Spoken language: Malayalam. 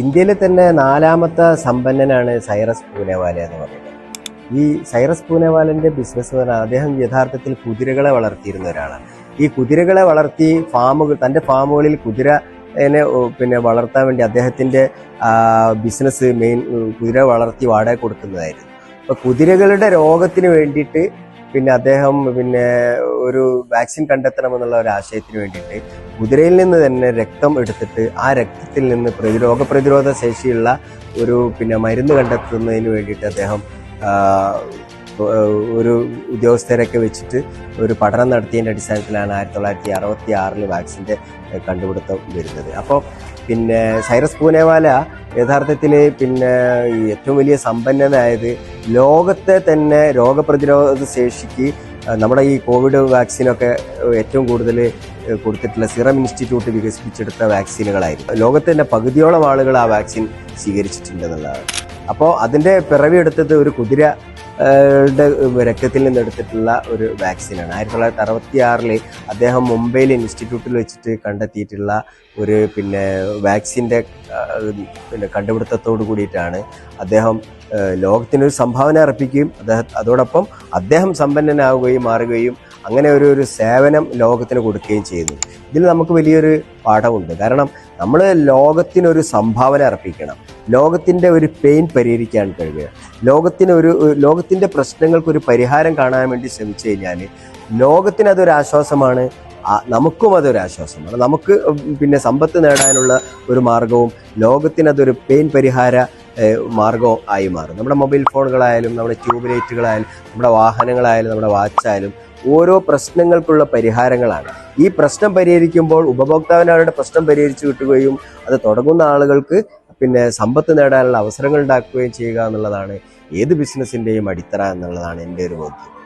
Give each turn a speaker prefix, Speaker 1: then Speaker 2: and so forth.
Speaker 1: ഇന്ത്യയിലെ തന്നെ നാലാമത്തെ സമ്പന്നനാണ് സൈറസ് പൂനെവാല എന്ന് പറയുന്നത്. ഈ സൈറസ് പൂനെവാലന്റെ ബിസിനസ് പറഞ്ഞാൽ അദ്ദേഹം യഥാർത്ഥത്തിൽ കുതിരകളെ വളർത്തിയിരുന്ന ഒരാളാണ്. ഈ കുതിരകളെ വളർത്തി തന്റെ ഫാമുകളിൽ കുതിരനെ വളർത്താൻ വേണ്ടി അദ്ദേഹത്തിന്റെ ബിസിനസ് കുതിര വളർത്തി വാടക കൊടുക്കുന്നതായിരുന്നു. അപ്പൊ കുതിരകളുടെ രോഗത്തിന് വേണ്ടിയിട്ട് അദ്ദേഹം ഒരു വാക്സിൻ കണ്ടെത്തണമെന്നുള്ള ഒരു ആശയത്തിന് വേണ്ടിയിട്ട് കുതിരയിൽ നിന്ന് തന്നെ രക്തം എടുത്തിട്ട് ആ രക്തത്തിൽ നിന്ന് രോഗപ്രതിരോധ ശേഷിയുള്ള ഒരു മരുന്ന് കണ്ടെത്തുന്നതിന് വേണ്ടിയിട്ട് അദ്ദേഹം ഒരു ഉദ്യോഗസ്ഥരൊക്കെ വെച്ചിട്ട് ഒരു പഠനം നടത്തിയതിൻ്റെ അടിസ്ഥാനത്തിലാണ് 1966 വാക്സിൻ്റെ കണ്ടുപിടുത്തം വരുന്നത്. അപ്പോൾ സൈറസ് പൂനെവാല യഥാർത്ഥത്തിൽ ഏറ്റവും വലിയ സമ്പന്നനായത് ലോകത്തെ തന്നെ രോഗപ്രതിരോധ ശേഷിക്ക് നമ്മുടെ ഈ കോവിഡ് വാക്സിനൊക്കെ ഏറ്റവും കൂടുതൽ കൊടുത്തിട്ടുള്ള സിറം ഇൻസ്റ്റിറ്റ്യൂട്ട് വികസിപ്പിച്ചെടുത്ത വാക്സിനുകളായിരുന്നു. ലോകത്തിൻ്റെ പകുതിയോളം ആളുകൾ ആ വാക്സിൻ സ്വീകരിച്ചിട്ടുണ്ടെന്നുള്ളതാണ്. അപ്പോൾ അതിൻ്റെ പിറവിയെടുത്തത് ഒരു കുതിര രക്തത്തിൽ നിന്ന് എടുത്തിട്ടുള്ള ഒരു വാക്സിനാണ്. 1966 അദ്ദേഹം മുംബൈയിൽ ഇൻസ്റ്റിറ്റ്യൂട്ടിൽ വെച്ചിട്ട് കണ്ടെത്തിയിട്ടുള്ള ഒരു വാക്സിൻ്റെ കണ്ടുപിടുത്തത്തോട് കൂടിയിട്ടാണ് അദ്ദേഹം ലോകത്തിനൊരു സംഭാവന അർപ്പിക്കുകയും അതോടൊപ്പം അദ്ദേഹം സമ്പന്നനാവുകയും മാറുകയും അങ്ങനെ ഒരു സേവനം ലോകത്തിന് കൊടുക്കുകയും ചെയ്യുന്നു. ഇതിൽ നമുക്ക് വലിയൊരു പാഠമുണ്ട്. കാരണം നമ്മൾ ലോകത്തിനൊരു സംഭാവന അർപ്പിക്കണം, ലോകത്തിൻ്റെ ഒരു പെയിൻ പരിഹരിക്കാൻ കഴിയുക, ലോകത്തിൻ്റെ പ്രശ്നങ്ങൾക്കൊരു പരിഹാരം കാണാൻ വേണ്ടി ശ്രമിച്ചു കഴിഞ്ഞാൽ ലോകത്തിന് അതൊരു ആശ്വാസമാണ്, നമുക്കും അതൊരു ആശ്വാസമാണ്. നമുക്ക് സമ്പത്ത് നേടാനുള്ള ഒരു മാർഗവും ലോകത്തിന് അതൊരു പെയിൻ പരിഹാര മാർഗവും ആയി മാറും. നമ്മുടെ മൊബൈൽ ഫോണുകളായാലും നമ്മുടെ ട്യൂബ് ലൈറ്റുകളായാലും നമ്മുടെ വാഹനങ്ങളായാലും നമ്മുടെ വാച്ചായാലും ഓരോ പ്രശ്നങ്ങൾക്കുള്ള പരിഹാരങ്ങളാണ്. ഈ പ്രശ്നം പരിഹരിക്കുമ്പോൾ ഉപഭോക്താവിന് അവരുടെ പ്രശ്നം പരിഹരിച്ചു കിട്ടുകയും അത് തുടങ്ങുന്ന ആളുകൾക്ക് സമ്പത്ത് നേടാനുള്ള അവസരങ്ങൾ ഉണ്ടാക്കുകയും ചെയ്യുക എന്നുള്ളതാണ് ഏത് ബിസിനസ്സിൻ്റെയും അടിത്തറ എന്നുള്ളതാണ് എൻ്റെ ഒരു ബോധ്യം.